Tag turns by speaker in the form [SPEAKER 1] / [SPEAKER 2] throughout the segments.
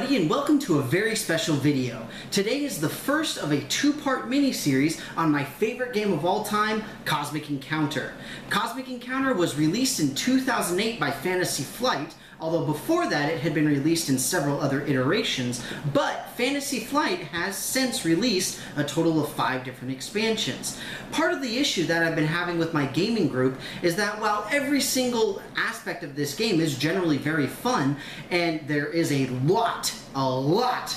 [SPEAKER 1] everybody, and welcome to a very special video. Today is the first of a two-part mini-series on my favorite game of all time, Cosmic Encounter. Cosmic Encounter was released in 2008 by Fantasy Flight, although before that it had been released in several other iterations, but Fantasy Flight has since released a total of 5 different expansions. Part of the issue that I've been having with my gaming group is that while every single aspect of this game is generally very fun, and there is a lot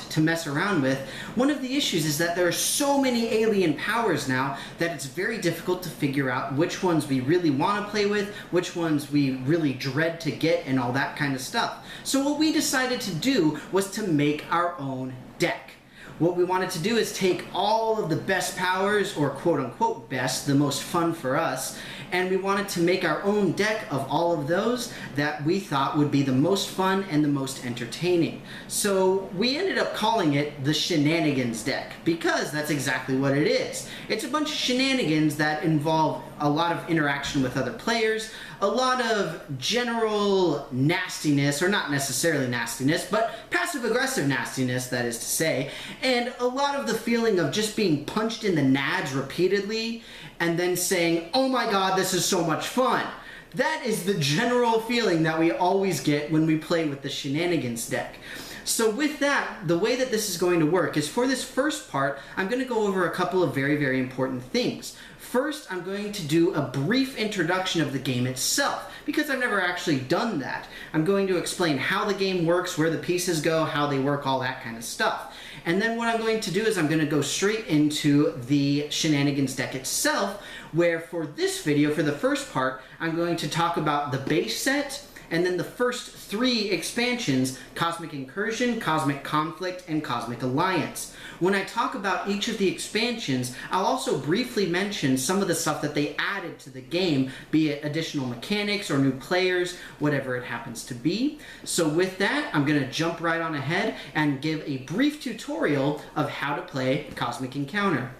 [SPEAKER 1] to mess around with, one of the issues is that there are so many alien powers now that it's very difficult to figure out which ones we really want to play with, which ones we really dread to get, and all that kind of stuff. So what we decided to do was to make our own deck. What we wanted to do is take all of the best powers, or quote-unquote best, the most fun for us, and we wanted to make our own deck of all of those that we thought would be the most fun and the most entertaining. So we ended up calling it the Shenanigans deck, because that's exactly what it is. It's a bunch of shenanigans that involve a lot of interaction with other players, a lot of general nastiness, or not necessarily nastiness, but passive-aggressive nastiness, that is to say, and a lot of the feeling of just being punched in the nads repeatedly and then saying, oh my god, this is so much fun. That is the general feeling that we always get when we play with the Shenanigans deck. So with that, the way that this is going to work is, for this first part, I'm going to go over a couple of very, very important things. First, I'm going to do a brief introduction of the game itself, because I've never actually done that. I'm going to explain how the game works, where the pieces go, how they work, all that kind of stuff. And then what I'm going to do is I'm going to go straight into the Shenanigans deck itself, where for this video, for the first part, I'm going to talk about the base set, and then the first 3 expansions, Cosmic Incursion, Cosmic Conflict, and Cosmic Alliance. When I talk about each of the expansions, I'll also briefly mention some of the stuff that they added to the game, be it additional mechanics or new players, whatever it happens to be. So with that, I'm going to jump right on ahead and give a brief tutorial of how to play Cosmic Encounter.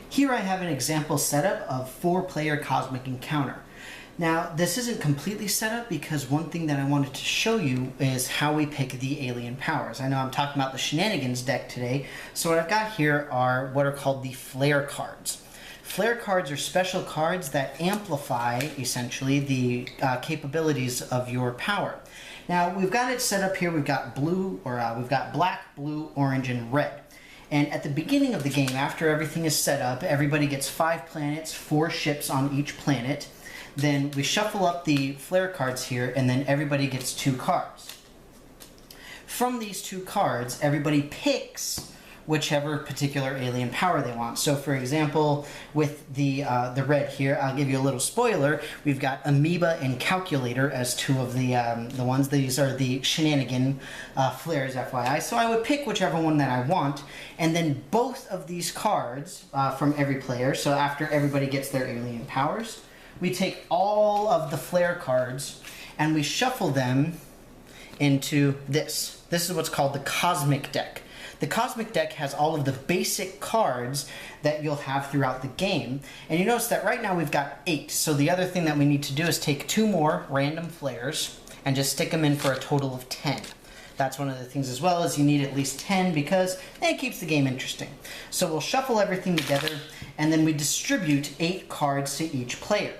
[SPEAKER 1] Here I have an example setup of 4-player Cosmic Encounter. Now, this isn't completely set up because one thing that I wanted to show you is how we pick the alien powers. I know I'm talking about the Shenanigans deck today, so what I've got here are what are called the flare cards. Flare cards are special cards that amplify, essentially, the capabilities of your power. Now, we've got it set up here. We've got we've got black, blue, orange, and red. And at the beginning of the game, after everything is set up, everybody gets 5 planets, 4 ships on each planet. Then we shuffle up the flare cards here, and then everybody gets 2 cards. From these 2 cards, everybody picks whichever particular alien power they want. So for example, with the red here, I'll give you a little spoiler, we've got Amoeba and Calculator as 2 of the ones. These are the Shenanigan flares, FYI. So I would pick whichever one that I want, and then both of these cards from every player, so after everybody gets their alien powers, we take all of the flare cards and we shuffle them into this. This is what's called the Cosmic deck. The Cosmic deck has all of the basic cards that you'll have throughout the game. And you notice that right now we've got 8. So the other thing that we need to do is take 2 more random flares and just stick them in for a total of 10. That's one of the things as well, is you need at least 10 because it keeps the game interesting. So we'll shuffle everything together, and then we distribute 8 cards to each player.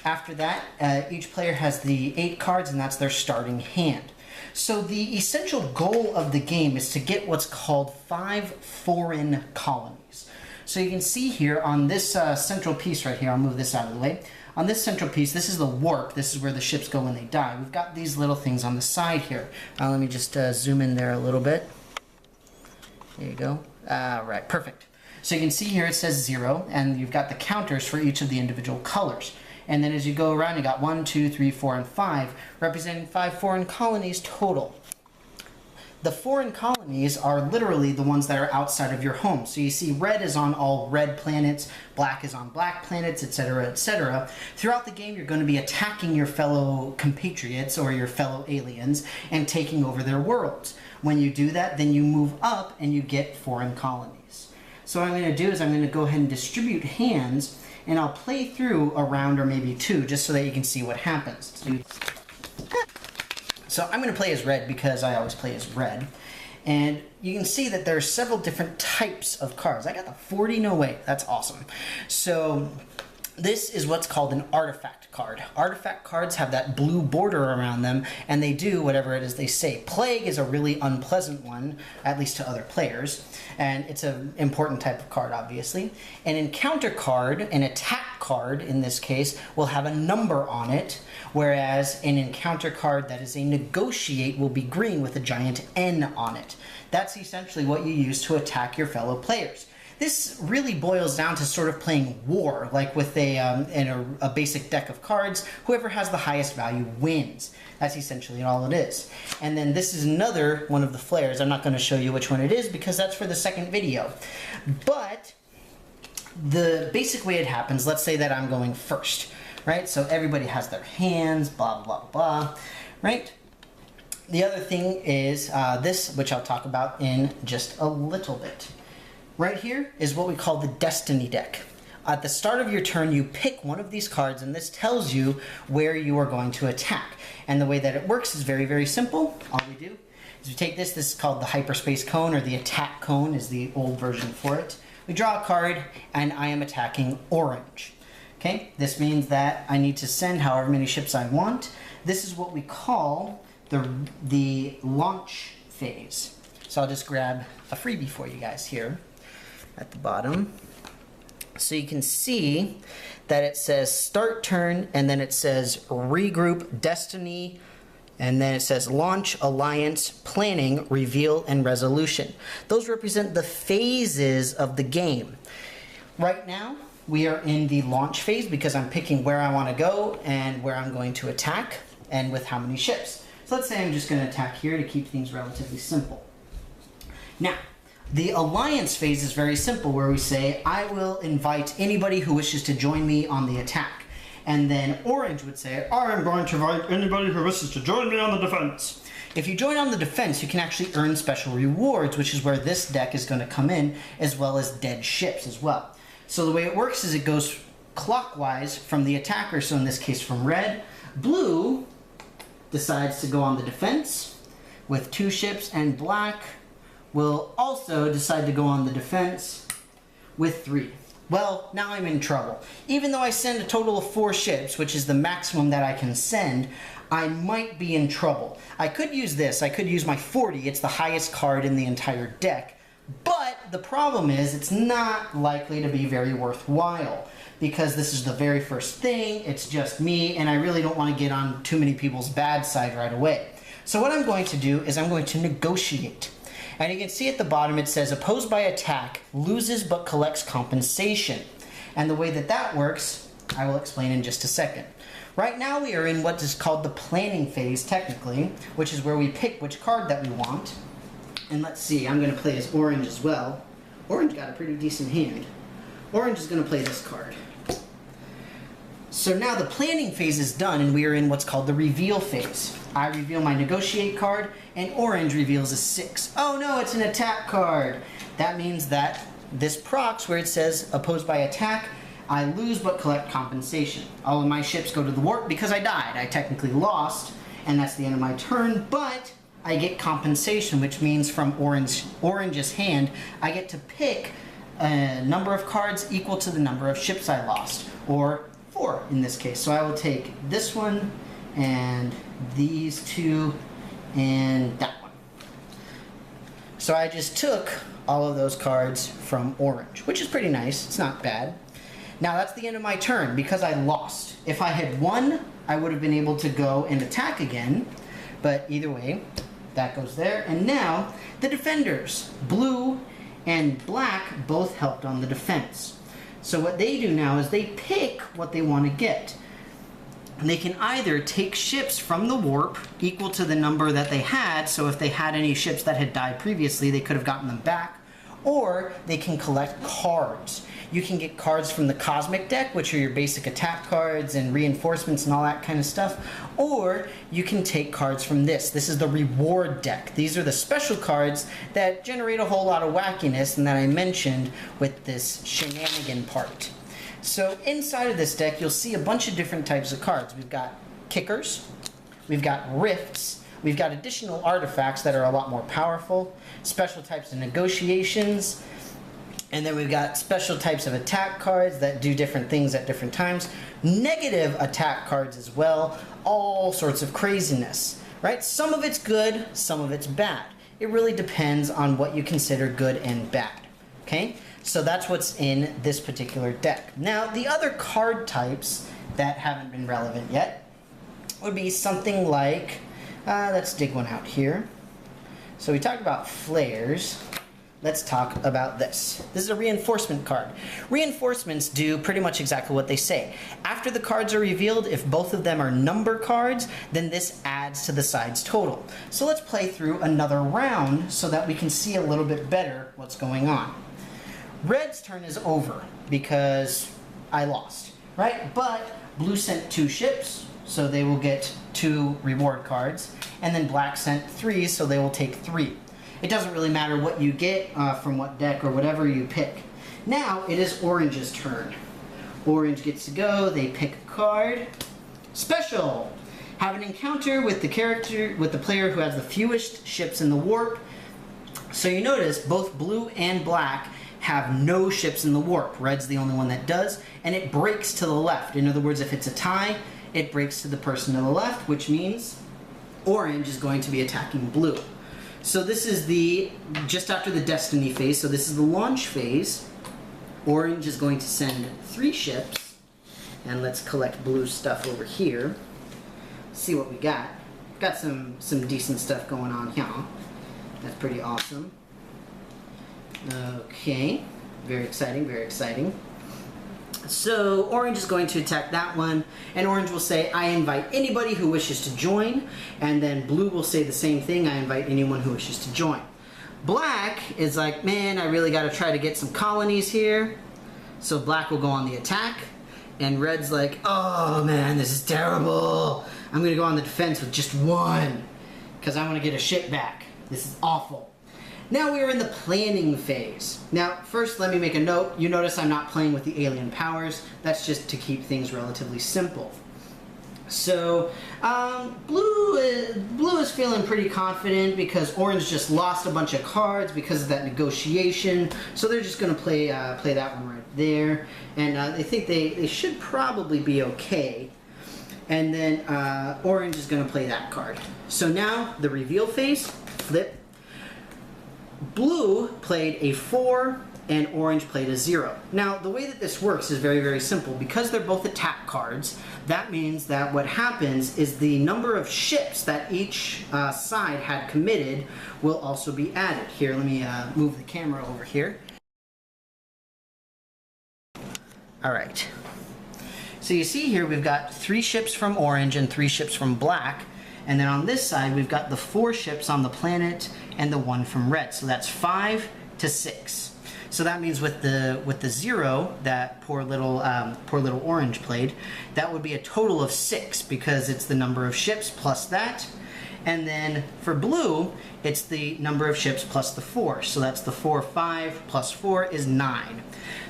[SPEAKER 1] After that, each player has the 8 cards, and that's their starting hand. So the essential goal of the game is to get what's called 5 foreign colonies. So you can see here on this central piece right here, I'll move this out of the way. On this central piece, this is the warp. This is where the ships go when they die. We've got these little things on the side here. Let me just zoom in there a little bit. There you go. Right, perfect. So you can see here it says 0, and you've got the counters for each of the individual colors. And then as you go around, you got 1, 2, 3, 4, and 5, representing 5 foreign colonies total. The foreign colonies are literally the ones that are outside of your home. So you see red is on all red planets, black is on black planets, etc., etc. Throughout the game, you're going to be attacking your fellow compatriots or your fellow aliens and taking over their worlds. When you do that, then you move up and you get foreign colonies. So what I'm going to do is I'm going to go ahead and distribute hands, and I'll play through a round or maybe two just so that you can see what happens. So I'm going to play as red because I always play as red. And you can see that there are several different types of cards. I got the 40, no way, that's awesome. So this is what's called an artifact card. Artifact cards have that blue border around them, and they do whatever it is they say. Plague is a really unpleasant one, at least to other players, and it's an important type of card, obviously. An encounter card, an attack card in this case, will have a number on it, whereas an encounter card that is a negotiate will be green with a giant N on it. That's essentially what you use to attack your fellow players. This really boils down to sort of playing war, like with a basic deck of cards. Whoever has the highest value wins. That's essentially all it is. And then this is another one of the flares. I'm not going to show you which one it is because that's for the second video. But the basic way it happens, let's say that I'm going first, right? So everybody has their hands, blah, blah, blah, right? The other thing is this, which I'll talk about in just a little bit. Right here is what we call the Destiny deck. At the start of your turn, you pick one of these cards, and this tells you where you are going to attack. And the way that it works is very, very simple. All we do is we take this. This is called the Hyperspace Cone, or the Attack Cone is the old version for it. We draw a card, and I am attacking orange. Okay, this means that I need to send however many ships I want. This is what we call the launch phase. So I'll just grab a freebie for you guys here at the bottom. So you can see that it says start turn, and then it says regroup, destiny, and then it says launch, alliance, planning, reveal, and resolution. Those represent the phases of the game. Right now, we are in the launch phase because I'm picking where I want to go and where I'm going to attack and with how many ships. So let's say I'm just going to attack here to keep things relatively simple. Now, the alliance phase is very simple, where we say, I will invite anybody who wishes to join me on the attack. And then orange would say, I am going to invite anybody who wishes to join me on the defense. If you join on the defense, you can actually earn special rewards, which is where this deck is going to come in, as well as dead ships as well. So the way it works is it goes clockwise from the attacker, so in this case from red. Blue decides to go on the defense with 2 ships, and black will also decide to go on the defense with 3. Well, now I'm in trouble. Even though I send a total of 4 ships, which is the maximum that I can send, I might be in trouble. I could use this. I could use my 40. It's the highest card in the entire deck. But the problem is it's not likely to be very worthwhile because this is the very first thing. It's just me, and I really don't want to get on too many people's bad side right away. So what I'm going to do is I'm going to negotiate. And you can see at the bottom it says opposed by attack, loses but collects compensation. And the way that that works, I will explain in just a second. Right now we are in what is called the planning phase, technically, which is where we pick which card that we want. And let's see, I'm going to play as orange as well. Orange got a pretty decent hand. Orange is going to play this card. So now the planning phase is done, and we are in what's called the reveal phase. I reveal my negotiate card, and orange reveals a 6. Oh no, it's an attack card. That means that this procs, where it says opposed by attack, I lose but collect compensation. All of my ships go to the warp because I died. I technically lost, and that's the end of my turn, but I get compensation, which means from orange's hand, I get to pick a number of cards equal to the number of ships I lost, or 4 in this case. So I will take this one, and these 2, and that one. So I just took all of those cards from orange, which is pretty nice. It's not bad. Now that's the end of my turn because I lost. If I had won, I would have been able to go and attack again, but either way, that goes there. And now the defenders, blue and black, both helped on the defense. So what they do now is they pick what they want to get. And they can either take ships from the warp equal to the number that they had, so if they had any ships that had died previously, they could have gotten them back, or they can collect cards. You can get cards from the Cosmic deck, which are your basic attack cards and reinforcements and all that kind of stuff, or you can take cards from this. This is the Reward deck. These are the special cards that generate a whole lot of wackiness and that I mentioned with this shenanigan part. So inside of this deck, you'll see a bunch of different types of cards. We've got kickers, we've got rifts, we've got additional artifacts that are a lot more powerful, special types of negotiations, and then we've got special types of attack cards that do different things at different times, negative attack cards as well, all sorts of craziness, right? Some of it's good, some of it's bad. It really depends on what you consider good and bad, okay? So that's what's in this particular deck. Now, the other card types that haven't been relevant yet would be something like, let's dig one out here. So we talked about flares. Let's talk about this. This is a reinforcement card. Reinforcements do pretty much exactly what they say. After the cards are revealed, if both of them are number cards, then this adds to the side's total. So let's play through another round so that we can see a little bit better what's going on. Red's turn is over because I lost, right? But blue sent 2 ships, so they will get 2 reward cards, and then black sent 3, so they will take 3. It doesn't really matter what you get from what deck or whatever you pick. Now it is orange's turn. Orange gets to go, they pick a card. Special! Have an encounter with the player who has the fewest ships in the warp. So you notice both blue and black have no ships in the warp. Red's the only one that does, and it breaks to the left. In other words, if it's a tie, it breaks to the person to the left, which means orange is going to be attacking blue. So this is just after the destiny phase, so this is the launch phase. Orange is going to send 3 ships, and let's collect blue stuff over here. See what we got. Got some decent stuff going on here. That's pretty awesome. Okay, very exciting, very exciting. So orange is going to attack that one, and orange will say, I invite anybody who wishes to join, and then blue will say the same thing, I invite anyone who wishes to join. Black is like, man, I really got to try to get some colonies here, so black will go on the attack, and red's like, oh man, this is terrible, I'm going to go on the defense with just 1, because I want to get a ship back. This is awful. Now we are in the planning phase. Now, first let me make a note. You notice I'm not playing with the alien powers. That's just to keep things relatively simple. So, blue is feeling pretty confident because orange just lost a bunch of cards because of that negotiation. So they're just going to play that one right there. And they think they should probably be okay. And then orange is going to play that card. So now, the reveal phase, flip. Blue played a 4 and orange played a 0. Now the way that this works is very, very simple. Because they're both attack cards, that means that what happens is the number of ships that each side had committed will also be added. Here, let me move the camera over here. Alright. So you see here we've got 3 ships from orange and 3 ships from black. And then on this side, we've got the 4 ships on the planet and the 1 from red. So that's 5 to 6. So that means with the 0 that poor little orange played, that would be a total of 6 because it's the number of ships plus that. And then for blue, it's the number of ships plus the 4. So that's the 4, 5 plus 4 is 9.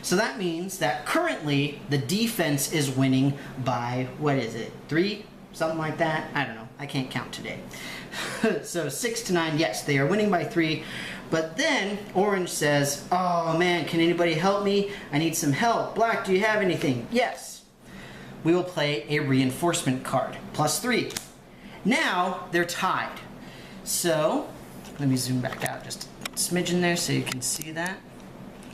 [SPEAKER 1] So that means that currently the defense is winning by, what is it, 3? Something like that? I don't know. I can't count today. So 6 to 9, yes, they are winning by 3. But then orange says, oh man, can anybody help me? I need some help. Black, do you have anything? Yes. We will play a reinforcement card, plus 3. Now they're tied. So let me zoom back out just a smidgen there so you can see that.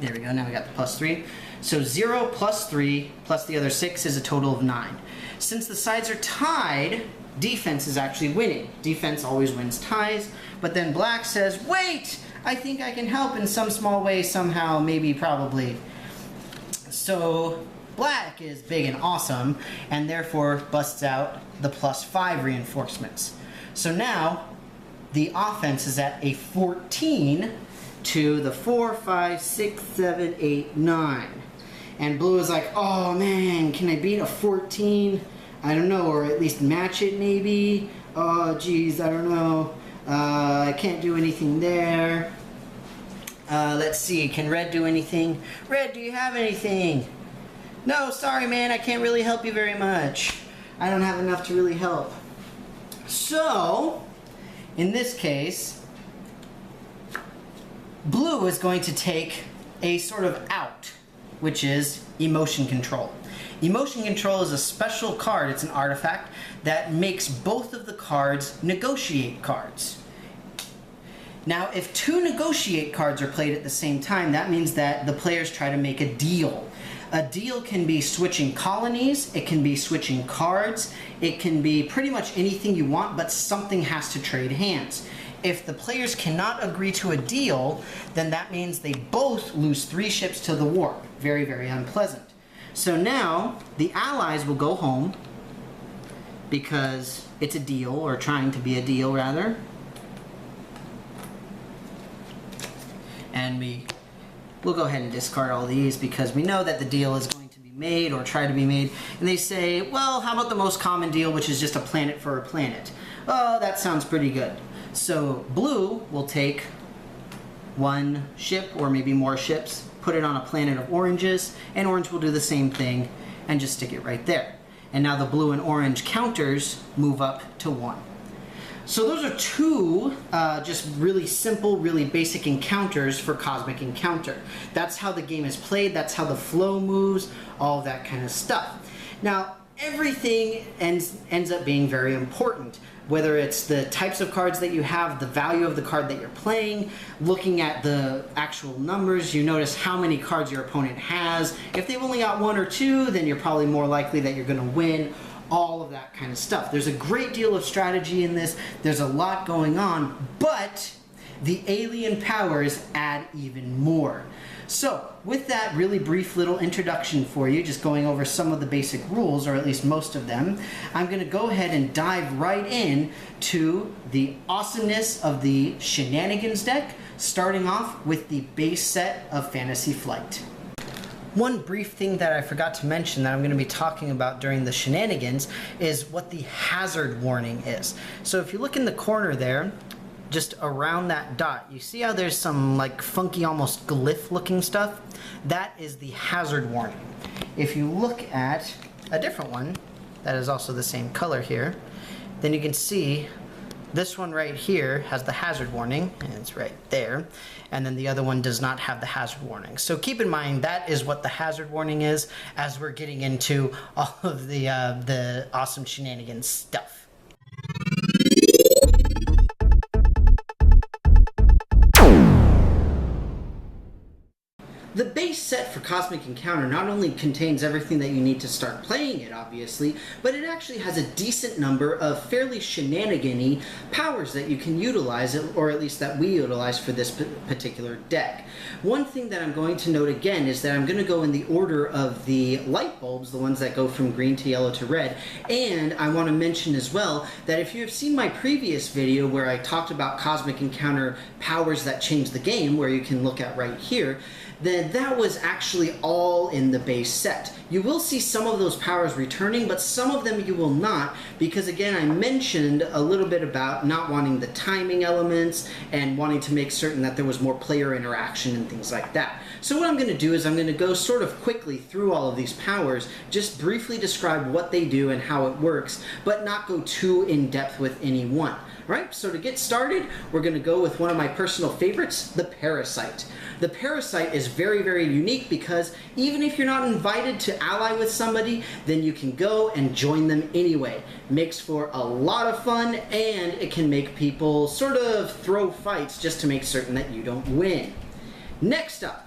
[SPEAKER 1] There we go, now we got the plus 3. So 0 plus 3 plus the other 6 is a total of 9. Since the sides are tied, defense is actually winning. Defense always wins ties, but then black says, wait, I think I can help in some small way, somehow, maybe, probably. So black is big and awesome, and therefore busts out the plus 5 reinforcements. So now the offense is at a 14, to the 4, 5, 6, 7, 8, 9. And blue is like, oh man, can I beat a 14? I don't know, or at least match it maybe. Oh geez, I don't know. I can't do anything there. Let's see, can red do anything? Red, do you have anything? No, sorry man, I can't really help you very much. I don't have enough to really help. So, in this case, blue is going to take a sort of out, which is emotion control. Emotion control is a special card, it's an artifact that makes both of the cards negotiate cards. Now, if two negotiate cards are played at the same time, that means that the players try to make a deal. A deal can be switching colonies, it can be switching cards, it can be pretty much anything you want, but something has to trade hands. If the players cannot agree to a deal, then that means they both lose 3 ships to the war. Very, very unpleasant. So now, the allies will go home, because it's a deal, or trying to be a deal rather. And we'll go ahead and discard all these because we know that the deal is going to be made or try to be made. And they say, well, how about the most common deal, which is just a planet for a planet? Oh, that sounds pretty good. So blue will take 1 ship or maybe more ships, put it on a planet of oranges, and orange will do the same thing and just stick it right there. And now the blue and orange counters move up to 1. So those are 2 just really simple, really basic encounters for Cosmic Encounter. That's how the game is played, that's how the flow moves, all of that kind of stuff. Now, everything ends up being very important. Whether it's the types of cards that you have, the value of the card that you're playing, looking at the actual numbers, you notice how many cards your opponent has. If they've only got 1 or 2, then you're probably more likely that you're going to win. All of that kind of stuff. There's a great deal of strategy in this. There's a lot going on, but the alien powers add even more. So, with that really brief little introduction for you, just going over some of the basic rules, or at least most of them, I'm going to go ahead and dive right in to the awesomeness of the Shenanigans deck, starting off with the base set of Fantasy Flight. One brief thing that I forgot to mention that I'm going to be talking about during the Shenanigans is what the hazard warning is. So if you look in the corner there, just around that dot, you see how there's some like funky, almost glyph looking stuff? That is the hazard warning. If you look at a different one that is also the same color here, then you can see this one right here has the hazard warning, and it's right there, and then the other one does not have the hazard warning. So keep in mind that is what the hazard warning is as we're getting into all of the awesome Shenanigans stuff. The base set for Cosmic Encounter not only contains everything that you need to start playing it, obviously, but it actually has a decent number of fairly shenanigan-y powers that you can utilize, or at least that we utilize for this particular deck. One thing that I'm going to note again is that I'm going to go in the order of the light bulbs, the ones that go from green to yellow to red, and I want to mention as well that if you have seen my previous video where I talked about Cosmic Encounter powers that change the game, where you can look at right here, then that was actually all in the base set. You will see some of those powers returning, but some of them you will not, because again, I mentioned a little bit about not wanting the timing elements and wanting to make certain that there was more player interaction and things like that. So what I'm going to do is I'm going to go sort of quickly through all of these powers, just briefly describe what they do and how it works, but not go too in depth with any one. Right, so to get started, we're going to go with one of my personal favorites, the Parasite. The Parasite is very, very unique because even if you're not invited to ally with somebody, then you can go and join them anyway. Makes for a lot of fun, and it can make people sort of throw fights just to make certain that you don't win. Next up,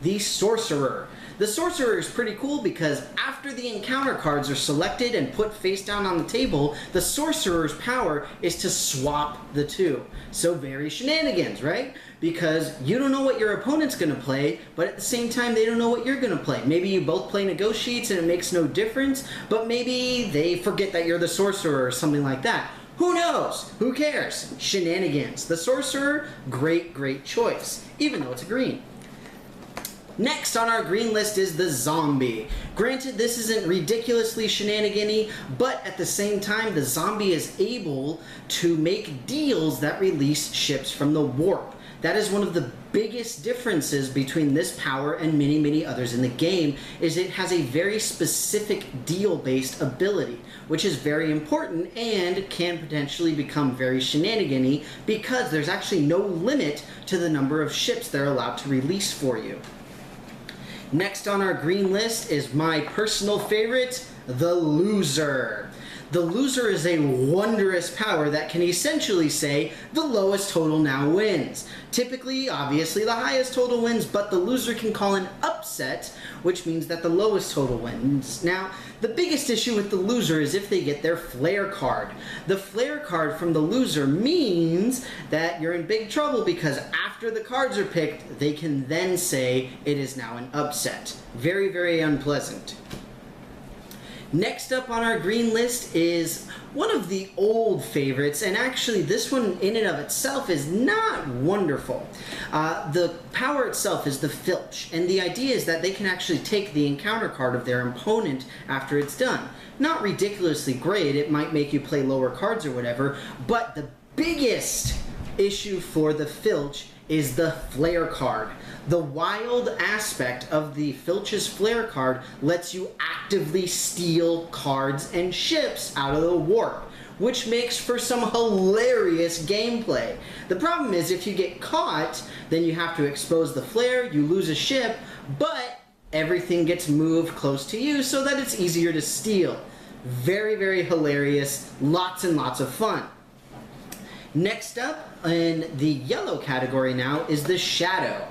[SPEAKER 1] the Sorcerer. The Sorcerer is pretty cool because after the encounter cards are selected and put face down on the table, the Sorcerer's power is to swap the two. So very shenanigans, right? Because you don't know what your opponent's going to play, but at the same time they don't know what you're going to play. Maybe you both play negotiates and it makes no difference, but maybe they forget that you're the Sorcerer or something like that. Who knows? Who cares? Shenanigans. The sorcerer, great choice, even though it's a green. Next on our green list is the zombie. Granted, this isn't ridiculously shenanigan-y, but at the same time, the zombie is able to make deals that release ships from the warp. That is one of the biggest differences between this power and many others in the game, is it has a very specific deal-based ability, which is very important and can potentially become very shenanigan-y because there's actually no limit to the number of ships they're allowed to release for you. Next on our green list is my personal favorite, the loser. The loser is a wondrous power that can essentially say the lowest total now wins. Typically, obviously, the highest total wins, but the loser can call an upset, which means that the lowest total wins. Now, the biggest issue with the loser is if they get their flare card. The flare card from the loser means that you're in big trouble because after the cards are picked, they can then say it is now an upset. Very unpleasant. Next up on our green list is one of the old favorites, and actually this one in and of itself is not wonderful. The power itself is the Filch, and the idea is that they can actually take the encounter card of their opponent after it's done. Not ridiculously great, it might make you play lower cards or whatever, but the biggest issue for the Filch is the flare card. The wild aspect of the Filch's flare card lets you actively steal cards and ships out of the warp, which makes for some hilarious gameplay. The problem is if you get caught, then you have to expose the flare, you lose a ship, but everything gets moved close to you so that it's easier to steal. Very hilarious, lots and lots of fun. Next up in the yellow category now is the Shadow.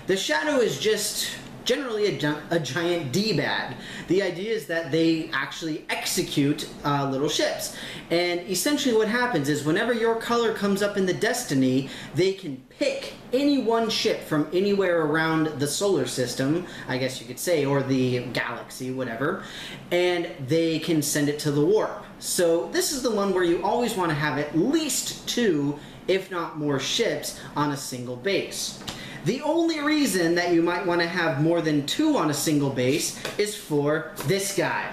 [SPEAKER 1] The Shadow is just generally a giant D-bag. The idea is that they actually execute little ships. And essentially what happens is whenever your color comes up in the destiny, they can pick any one ship from anywhere around the solar system, I guess you could say, or the galaxy, whatever, and they can send it to the warp. So this is the one where you always want to have at least 2, if not more ships on a single base. The only reason that you might want to have more than 2 on a single base is for this guy,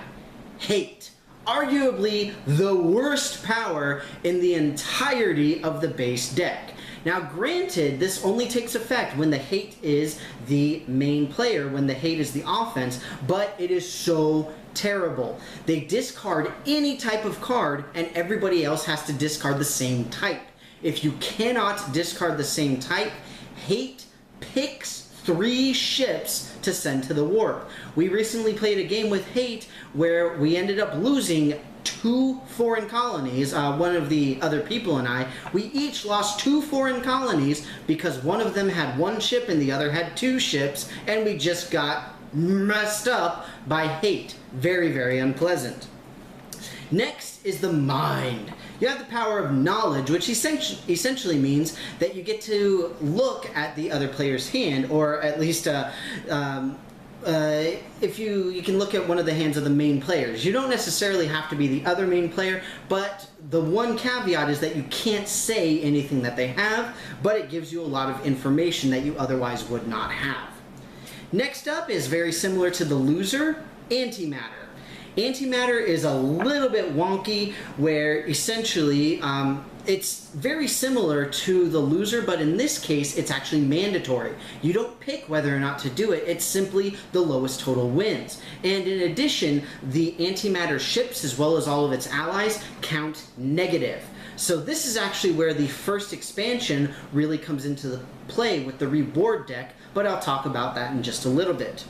[SPEAKER 1] Hate. Arguably the worst power in the entirety of the base deck. Now granted, this only takes effect when the Hate is the main player, when the Hate is the offense, but it is so terrible. They discard any type of card and everybody else has to discard the same type. If you cannot discard the same type, Hate picks 3 ships to send to the warp. We recently played a game with Hate where we ended up losing 2 foreign colonies. One of the other people and I, we each lost 2 foreign colonies because one of them had 1 ship and the other had 2 ships, and we just got messed up by Hate. Very unpleasant. Next is the Mind. You have the power of knowledge, which essentially means that you get to look at the other player's hand, or at least if you can look at one of the hands of the main players. You don't necessarily have to be the other main player, but the one caveat is that you can't say anything that they have, but it gives you a lot of information that you otherwise would not have. Next up is very similar to the loser, Antimatter. Antimatter is a little bit wonky, where essentially it's very similar to the loser, but in this case it's actually mandatory. You don't pick whether or not to do it, it's simply the lowest total wins. And in addition, the Antimatter ships as well as all of its allies count negative. So this is actually where the first expansion really comes into play with the reward deck, but I'll talk about that in just a little bit.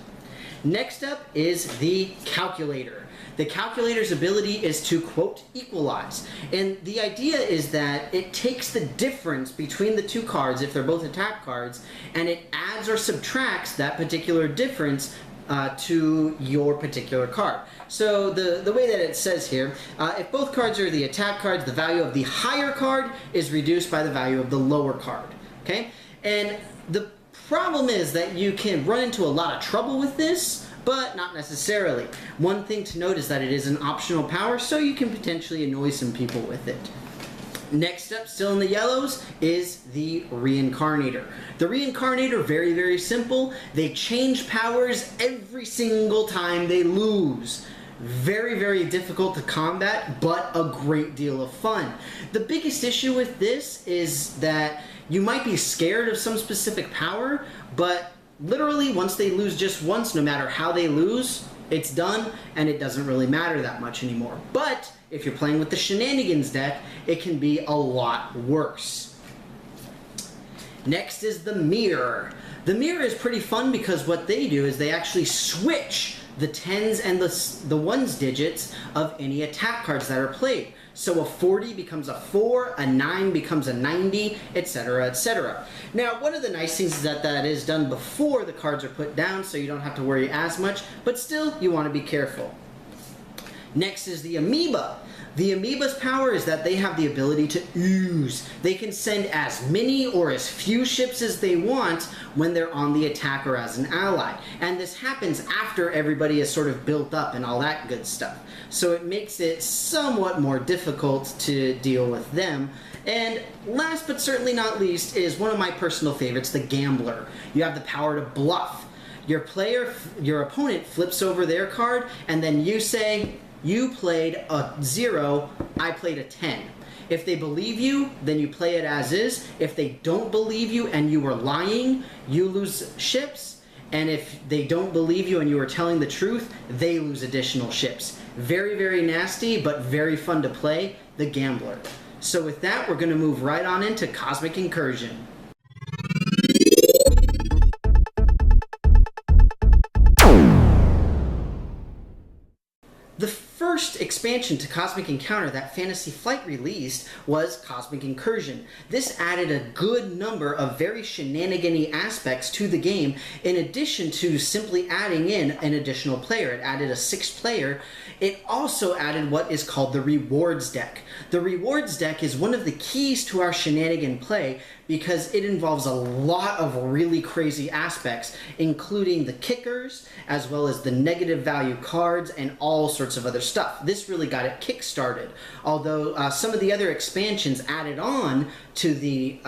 [SPEAKER 1] Next up is the Calculator. The Calculator's ability is to, quote, equalize. And the idea is that it takes the difference between the 2 cards, if they're both attack cards, and it adds or subtracts that particular difference to your particular card. So the way that it says here, if both cards are the attack cards, the value of the higher card is reduced by the value of the lower card. Okay? And the problem is that you can run into a lot of trouble with this, but not necessarily. One thing to note is that it is an optional power, so you can potentially annoy some people with it. Next up, still in the yellows, is the Reincarnator. The Reincarnator, very, very simple. They change powers every single time they lose. Very, very difficult to combat, but a great deal of fun. The biggest issue with this is that you might be scared of some specific power, but literally once they lose just once, no matter how they lose, it's done, and it doesn't really matter that much anymore. But if you're playing with the Shenanigans deck, it can be a lot worse. Next is the Mirror. The Mirror is pretty fun because what they do is they actually switch the 10s and the 1s digits of any attack cards that are played. So a 40 becomes a 4, a 9 becomes a 90, etc., etc. Now, one of the nice things is that that is done before the cards are put down, so you don't have to worry as much, but still, you want to be careful. Next is the Amoeba. The Amoeba's power is that they have the ability to ooze. They can send as many or as few ships as they want when they're on the attack or as an ally. And this happens after everybody is sort of built up and all that good stuff. So it makes it somewhat more difficult to deal with them. And last but certainly not least is one of my personal favorites, the Gambler. You have the power to bluff. Your opponent flips over their card, and then you say, you played a 0, I played a 10. If they believe you, then you play it as is. If they don't believe you and you were lying, you lose ships. And if they don't believe you and you are telling the truth, they lose additional ships. Very, very nasty, but very fun to play, the Gambler. So with that, we're going to move right on into Cosmic Incursion. The first expansion to Cosmic Encounter that Fantasy Flight released was Cosmic Incursion. This added a good number of very shenanigan-y aspects to the game, in addition to simply adding in an additional player. It added a 6th player. It also added what is called the Rewards deck. The Rewards deck is one of the keys to our shenanigan play because it involves a lot of really crazy aspects, including the kickers, as well as the negative value cards, and all sorts of other stuff. This really got it kick-started, although some of the other expansions added on to the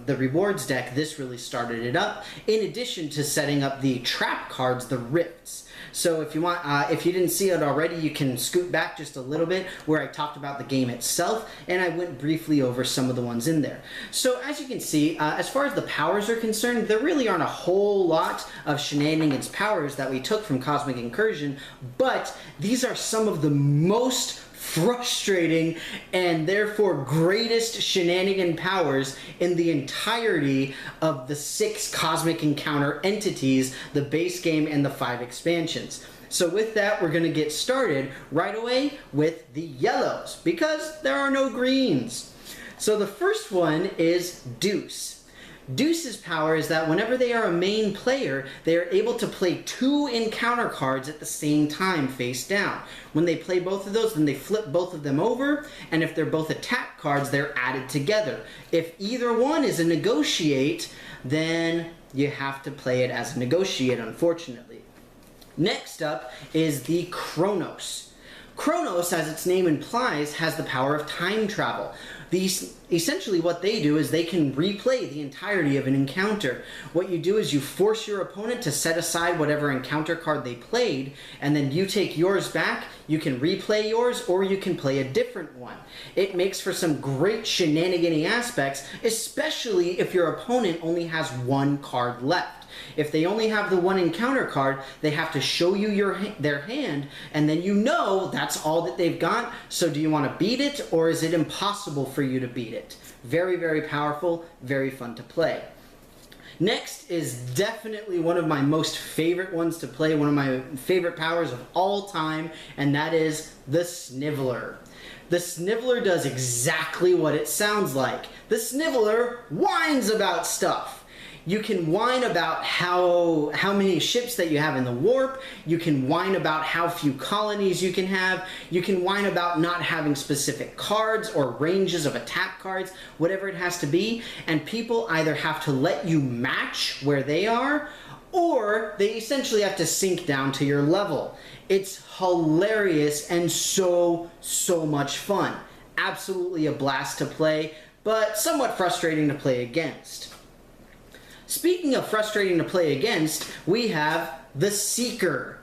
[SPEAKER 1] Rewards deck, this really started it up, in addition to setting up the trap cards, the Rifts. So if you want, if you didn't see it already, you can scoot back just a little bit where I talked about the game itself, and I went briefly over some of the ones in there. So as you can see, as far as the powers are concerned, there really aren't a whole lot of shenanigans powers that we took from Cosmic Incursion, but these are some of the most frustrating and therefore greatest shenanigan powers in the entirety of the 6 Cosmic Encounter entities, the base game and the 5 expansions. So with that, we're going to get started right away with the yellows, because there are no greens. So the first one is Deuce. Deuce's power is that whenever they are a main player, they are able to play 2 encounter cards at the same time, face down. When they play both of those, then they flip both of them over, and if they're both attack cards, they're added together. If either one is a negotiate, then you have to play it as a negotiate, unfortunately. Next up is the Chronos. Chronos, as its name implies, has the power of time travel. Essentially what they do is they can replay the entirety of an encounter. What you do is you force your opponent to set aside whatever encounter card they played, and then you take yours back. You can replay yours, or you can play a different one. It makes for some great shenanigan-y aspects, especially if your opponent only has 1 card left. If they only have the 1 encounter card, they have to show you their hand, and then you know that's all that they've got. So do you want to beat it, or is it impossible for you to beat it? Very, very powerful, very fun to play. Next is definitely one of my most favorite ones to play, one of my favorite powers of all time, and that is the Sniveler. The Sniveler does exactly what it sounds like. The Sniveler whines about stuff. You can whine about how many ships that you have in the warp. You can whine about how few colonies you can have. You can whine about not having specific cards or ranges of attack cards, whatever it has to be. And people either have to let you match where they are, or they essentially have to sink down to your level. It's hilarious and so much fun. absolutely a blast to play, but somewhat frustrating to play against. Speaking of frustrating to play against, we have the Seeker.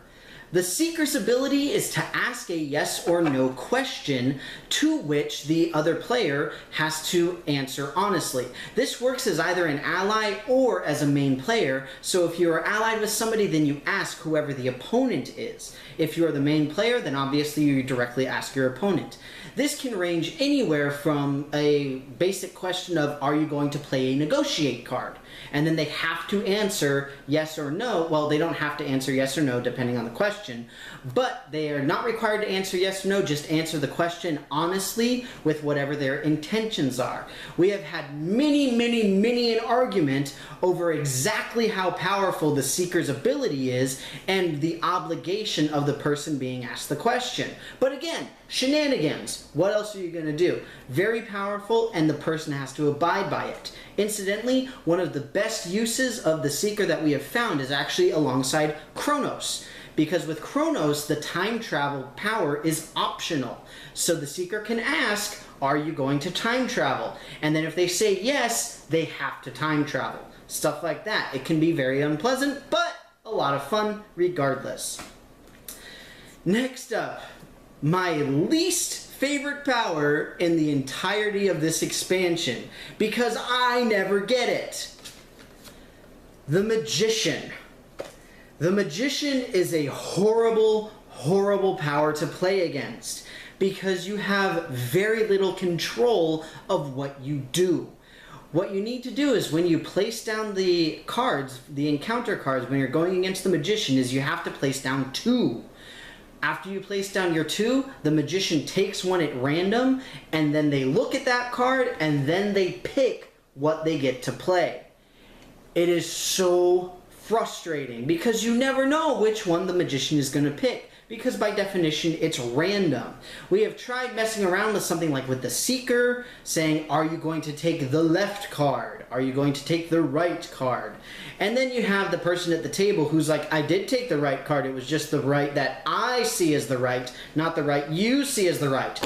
[SPEAKER 1] The Seeker's ability is to ask a yes or no question to which the other player has to answer honestly. This works as either an ally or as a main player, so if you are allied with somebody, then you ask whoever the opponent is. If you are the main player, then obviously you directly ask your opponent. This can range anywhere from a basic question of, are you going to play a negotiate card? And then they have to answer yes or no. Well, they don't have to answer yes or no depending on the question, but they are not required to answer yes or no, just answer the question honestly with whatever their intentions are. We have had many an argument over exactly how powerful the Seeker's ability is and the obligation of the person being asked the question. But again, shenanigans. What else are you going to do? Very powerful, and the person has to abide by it. Incidentally, one of the best uses of the Seeker that we have found is actually alongside Chronos, because with Chronos, the time travel power is optional. So the Seeker can ask, are you going to time travel? And then if they say yes, they have to time travel. Stuff like that. It can be very unpleasant, but a lot of fun regardless. Next up, my least favorite power in the entirety of this expansion, because I never get it. The Magician. The Magician is a horrible power to play against, because you have very little control of what you do. What you need to do is when you place down the cards, the encounter cards, when you're going against the Magician, is you have to place down 2. After you place down your 2, the Magician takes one at random, and then they look at that card, and then they pick what they get to play. It is so frustrating, because you never know which one the Magician is going to pick, because by definition, it's random. We have tried messing around with something like with the Seeker, saying, are you going to take the left card? Are you going to take the right card? And then you have the person at the table who's like, I did take the right card, it was just the right that I see as the right, not the right you see as the right.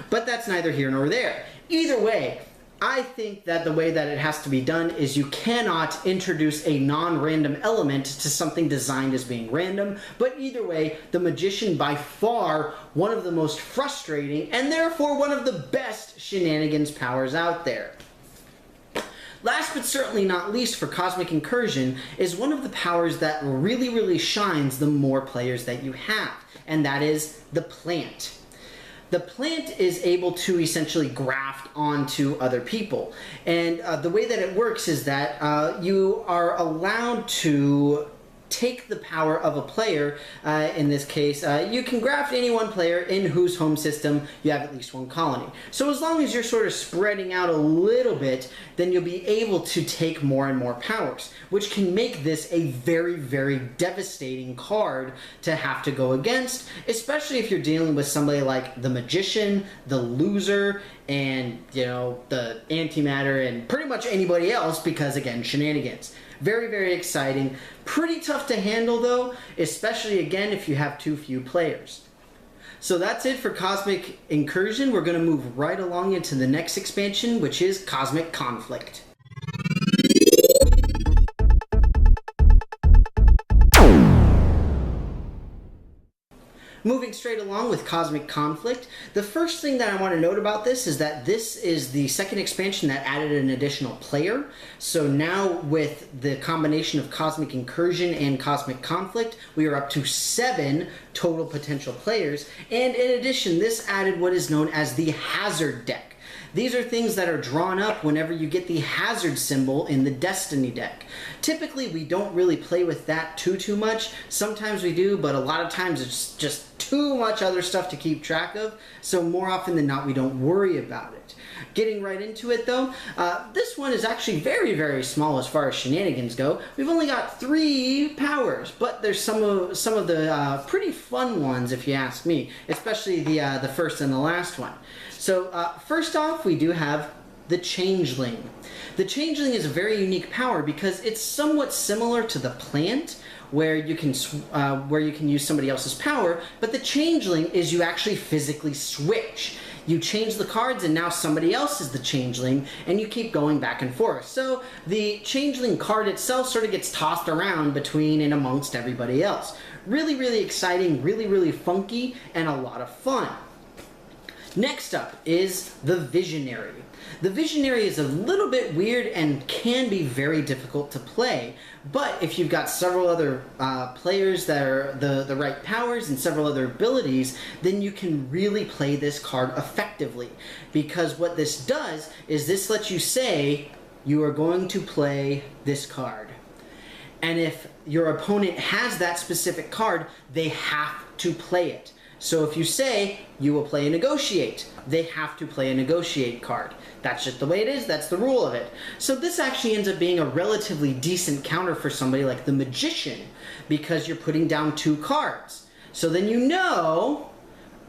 [SPEAKER 1] But that's neither here nor there. Either way, I think that the way that it has to be done is you cannot introduce a non-random element to something designed as being random, but either way, the Magician by far one of the most frustrating and therefore one of the best shenanigans powers out there. Last but certainly not least for Cosmic Incursion is one of the powers that really shines the more players that you have, and that is the Plant. The Plant is able to essentially graft onto other people, and the way that it works is that you are allowed to take the power of a player. In this case, you can graft any one player in whose home system you have at least one colony. So as long as you're sort of spreading out a little bit, then you'll be able to take more and more powers, which can make this a very devastating card to have to go against, especially if you're dealing with somebody like the Magician, the Loser, and, you know, the Antimatter, and pretty much anybody else, because again, shenanigans. Very exciting. Pretty tough to handle though, especially again if you have too few players. So that's it for Cosmic Incursion. We're going to move right along into the next expansion, which is Cosmic Conflict. Moving straight along with Cosmic Conflict, the first thing that I want to note about this is that this is the second expansion that added an additional player. So now with the combination of Cosmic Incursion and Cosmic Conflict, we are up to 7 total potential players. And in addition, this added what is known as the Hazard deck. These are things that are drawn up whenever you get the hazard symbol in the Destiny deck. Typically, we don't really play with that too much. Sometimes we do, but a lot of times it's just too much other stuff to keep track of. So more often than not, we don't worry about it. Getting right into it though, this one is actually very small as far as shenanigans go. We've only got 3 powers, but there's some of the pretty fun ones if you ask me, especially the first and the last one. So first off, we do have the Changeling. The Changeling is a very unique power because it's somewhat similar to the Plant, where you can use somebody else's power, but the Changeling is you actually physically switch. You change the cards and now somebody else is the Changeling, and you keep going back and forth. So the Changeling card itself sort of gets tossed around between and amongst everybody else. Really, really exciting, really, really funky, and a lot of fun. Next up is the Visionary. The Visionary is a little bit weird and can be very difficult to play, but if you've got several other players that are the right powers and several other abilities, then you can really play this card effectively. Because what this does is this lets you say, you are going to play this card. And if your opponent has that specific card, they have to play it. So if you say, you will play a Negotiate, they have to play a Negotiate card. That's just the way it is, that's the rule of it. So this actually ends up being a relatively decent counter for somebody like the Magician, because you're putting down 2 cards. So then you know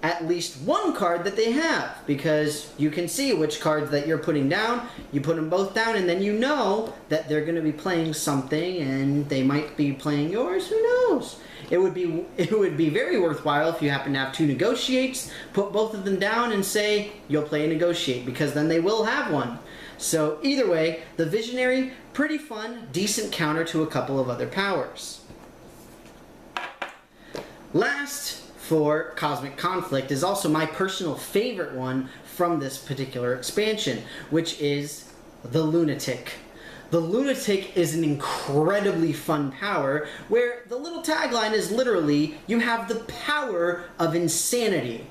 [SPEAKER 1] at least one card that they have, because you can see which cards that you're putting down, you put them both down, and then you know that they're going to be playing something, and they might be playing yours, who knows? It would be very worthwhile if you happen to have 2 Negotiates, put both of them down and say, you'll play a Negotiate, because then they will have one. So either way, the Visionary, pretty fun, decent counter to a couple of other powers. Last, for Cosmic Conflict, is also my personal favorite one from this particular expansion, which is the Lunatic. The Lunatic is an incredibly fun power where the little tagline is literally, you have the power of insanity.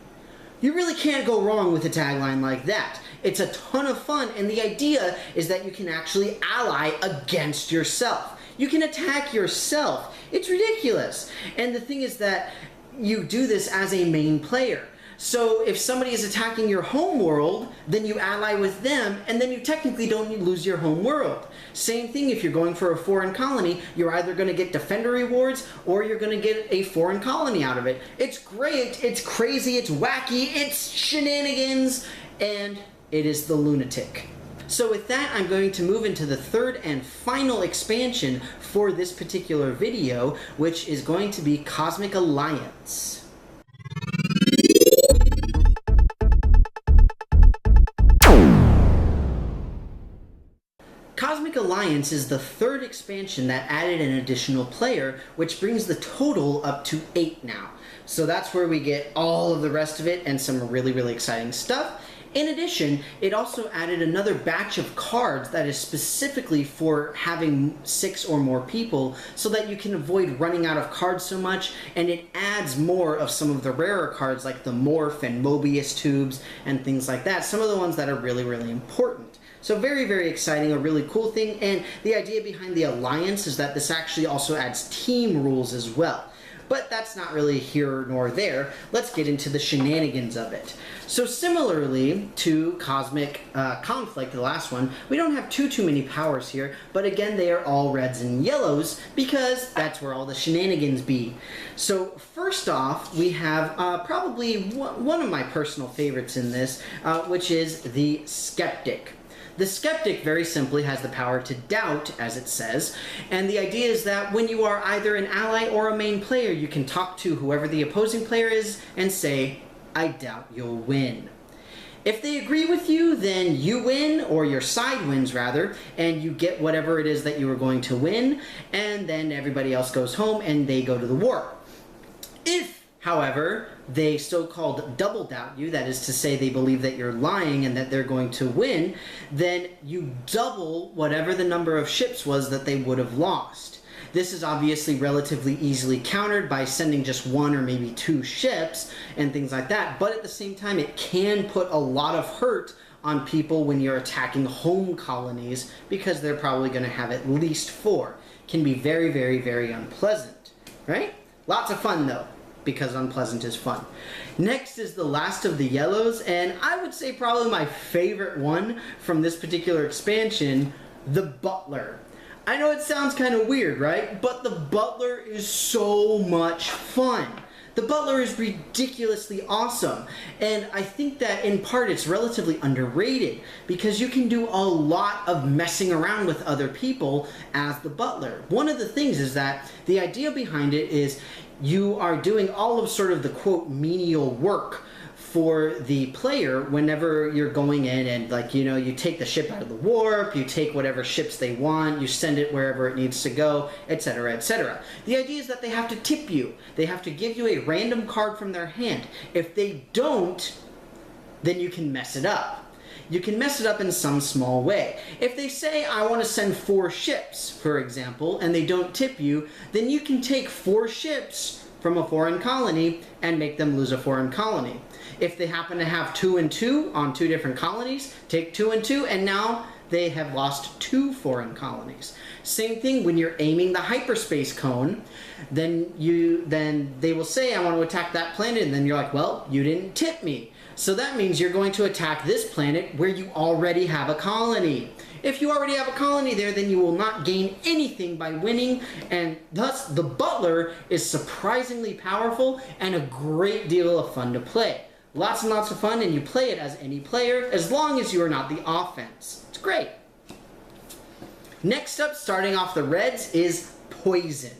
[SPEAKER 1] You really can't go wrong with a tagline like that. It's a ton of fun, and the idea is that you can actually ally against yourself. You can attack yourself. It's ridiculous. And the thing is that you do this as a main player. So if somebody is attacking your home world, then you ally with them, and then you technically don't lose your home world. Same thing if you're going for a foreign colony, you're either going to get Defender rewards, or you're going to get a foreign colony out of it. It's great, it's crazy, it's wacky, it's shenanigans, and it is the Lunatic. So with that, I'm going to move into the third and final expansion for this particular video, which is going to be Cosmic Alliance. Cosmic Alliance is the third expansion that added an additional player, which brings the total up to 8 now. So that's where we get all of the rest of it and some really, really exciting stuff. In addition, it also added another batch of cards that is specifically for having 6 or more people, so that you can avoid running out of cards so much, and it adds more of some of the rarer cards like the Morph and Mobius tubes and things like that, some of the ones that are really, really important. So very, very exciting, a really cool thing, and the idea behind the Alliance is that this actually also adds team rules as well. But that's not really here nor there. Let's get into the shenanigans of it. So similarly to Cosmic Conflict, the last one, we don't have too many powers here, but again they are all reds and yellows because that's where all the shenanigans be. So first off, we have probably one of my personal favorites in this, which is the Skeptic. The Skeptic, very simply, has the power to doubt, as it says, and the idea is that when you are either an ally or a main player, you can talk to whoever the opposing player is and say, I doubt you'll win. If they agree with you, then you win, or your side wins rather, and you get whatever it is that you were going to win, and then everybody else goes home and they go to the war. If, however, they so-called double doubt you, that is to say they believe that you're lying and that they're going to win, then you double whatever the number of ships was that they would have lost. This is obviously relatively easily countered by sending just 1 or maybe 2 ships and things like that, but at the same time it can put a lot of hurt on people when you're attacking home colonies because they're probably going to have at least 4. Can be very, very, very unpleasant, right? Lots of fun though, because unpleasant is fun. Next is the last of the yellows, and I would say probably my favorite one from this particular expansion, the Butler. I know it sounds kind of weird, right? But the Butler is so much fun. The Butler is ridiculously awesome, and I think that in part it's relatively underrated because you can do a lot of messing around with other people as the Butler. One of the things is that the idea behind it is you are doing all of sort of the quote menial work for the player whenever you're going in and, like, you know, you take the ship out of the warp, you take whatever ships they want, you send it wherever it needs to go, etc., etc. The idea is that they have to tip you. They have to give you a random card from their hand. If they don't, then you can mess it up. You can mess it up in some small way. If they say, I want to send 4 ships, for example, and they don't tip you, then you can take 4 ships from a foreign colony and make them lose a foreign colony. If they happen to have 2 and 2 on 2 different colonies, take 2 and 2, and now they have lost 2 foreign colonies. Same thing when you're aiming the hyperspace cone, then they will say, I want to attack that planet, and then you're like, well, you didn't tip me. So that means you're going to attack this planet where you already have a colony. If you already have a colony there, then you will not gain anything by winning, and thus the Butler is surprisingly powerful and a great deal of fun to play. Lots and lots of fun, and you play it as any player, as long as you are not the offense. It's great. Next up, starting off the Reds, is Poison.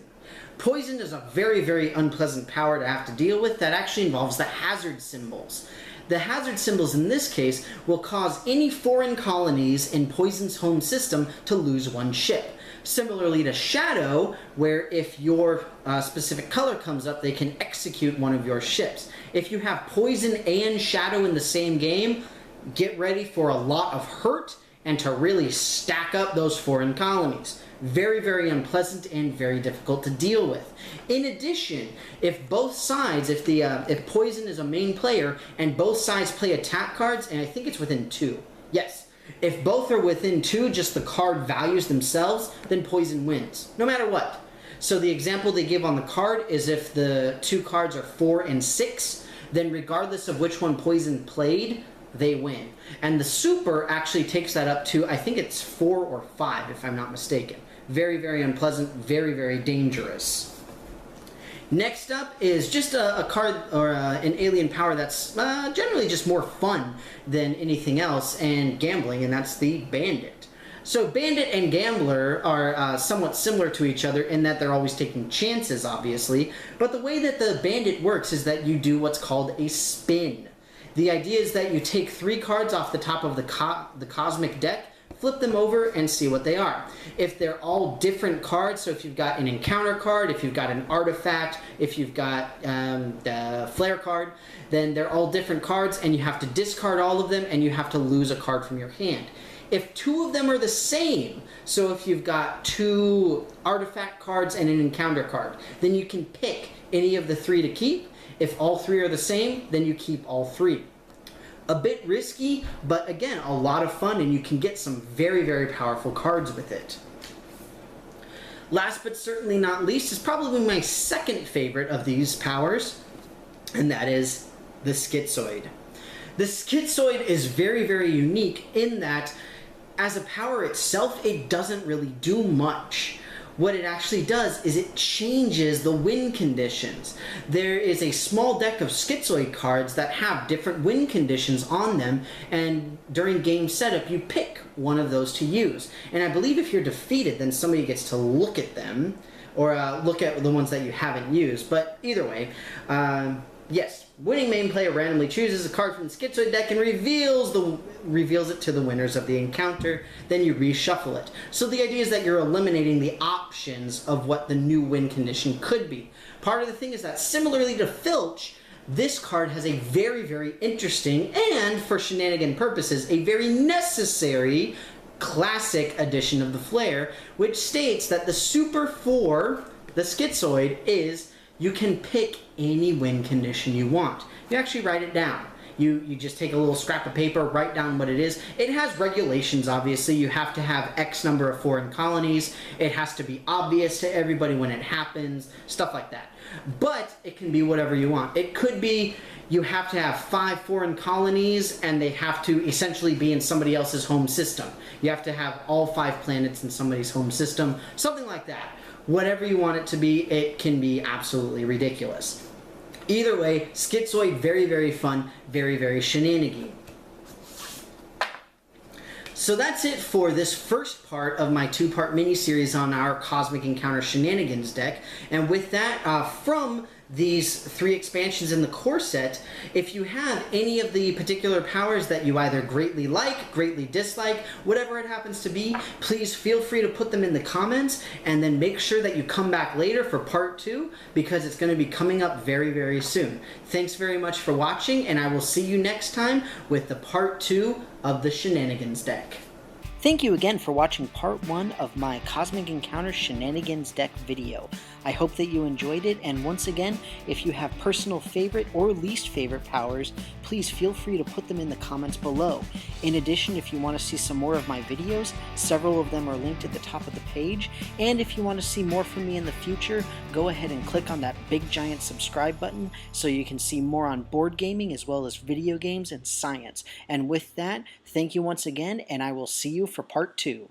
[SPEAKER 1] Poison is a very, very unpleasant power to have to deal with that actually involves the hazard symbols. The hazard symbols in this case will cause any foreign colonies in Poison's home system to lose 1 ship. Similarly to Shadow, where if your specific color comes up, they can execute 1 of your ships. If you have Poison and Shadow in the same game, get ready for a lot of hurt and to really stack up those foreign colonies. Very, very unpleasant and very difficult to deal with. In addition, if both sides, if Poison is a main player and both sides play attack cards, and I think it's within 2, yes. If both are within 2, just the card values themselves, then Poison wins, no matter what. So the example they give on the card is if the 2 cards are 4 and 6, then regardless of which one Poison played, they win. And the super actually takes that up to, I think it's 4 or 5, if I'm not mistaken. Very, very unpleasant, very, very dangerous. Next up is just a card or an alien power that's generally just more fun than anything else and gambling, and that's the Bandit. So Bandit and Gambler are somewhat similar to each other in that they're always taking chances, obviously, but the way that the Bandit works is that you do what's called a spin. The idea is that you take 3 cards off the top of the cosmic deck, flip them over, and see what they are. If they're all different cards, so if you've got an encounter card, if you've got an artifact, if you've got the flare card, then they're all different cards, and you have to discard all of them, and you have to lose a card from your hand. If 2 of them are the same, so if you've got 2 artifact cards and an encounter card, then you can pick any of the 3 to keep. If all 3 are the same, then you keep all 3. A bit risky, but again, a lot of fun, and you can get some very, very powerful cards with it. Last but certainly not least is probably my second favorite of these powers, and that is the Schizoid. The Schizoid is very, very unique in that as a power itself, it doesn't really do much. What it actually does is it changes the win conditions. There is a small deck of Schizoid cards that have different win conditions on them, and during game setup you pick one of those to use. And I believe if you're defeated, then somebody gets to look at them, or look at the ones that you haven't used. But either way, yes, winning main player randomly chooses a card from the Schizoid deck and reveals it to the winners of the encounter. Then you reshuffle it. So the idea is that you're eliminating the options of what the new win condition could be. Part of the thing is that similarly to Filch, this card has a very, very interesting and, for shenanigan purposes, a very necessary classic edition of the Flare, which states that the super for the Schizoid is you can pick any win condition you want. You actually write it down. You just take a little scrap of paper, write down what it is. It has regulations, obviously. You have to have X number of foreign colonies. It has to be obvious to everybody when it happens, stuff like that. But it can be whatever you want. It could be you have to have 5 foreign colonies and they have to essentially be in somebody else's home system. You have to have all 5 planets in somebody's home system, something like that. Whatever you want it to be, it can be absolutely ridiculous. Either way, Schizoid, very, very fun, very, very shenanigan. So that's it for this first part of my two-part mini-series on our Cosmic Encounter Shenanigans deck. And with that, from these 3 expansions in the core set, if you have any of the particular powers that you either greatly like, greatly dislike, whatever it happens to be, please feel free to put them in the comments, and then make sure that you come back later for part 2, because it's going to be coming up very, very soon. Thanks very much for watching, and I will see you next time with the part 2 of the Shenanigans deck. Thank you again for watching part 1 of my Cosmic Encounter Shenanigans deck video. I hope that you enjoyed it, and once again, if you have personal favorite or least favorite powers, please feel free to put them in the comments below. In addition, if you want to see some more of my videos, several of them are linked at the top of the page, and if you want to see more from me in the future, go ahead and click on that big giant subscribe button so you can see more on board gaming as well as video games and science. And with that, thank you once again, and I will see you for part 2.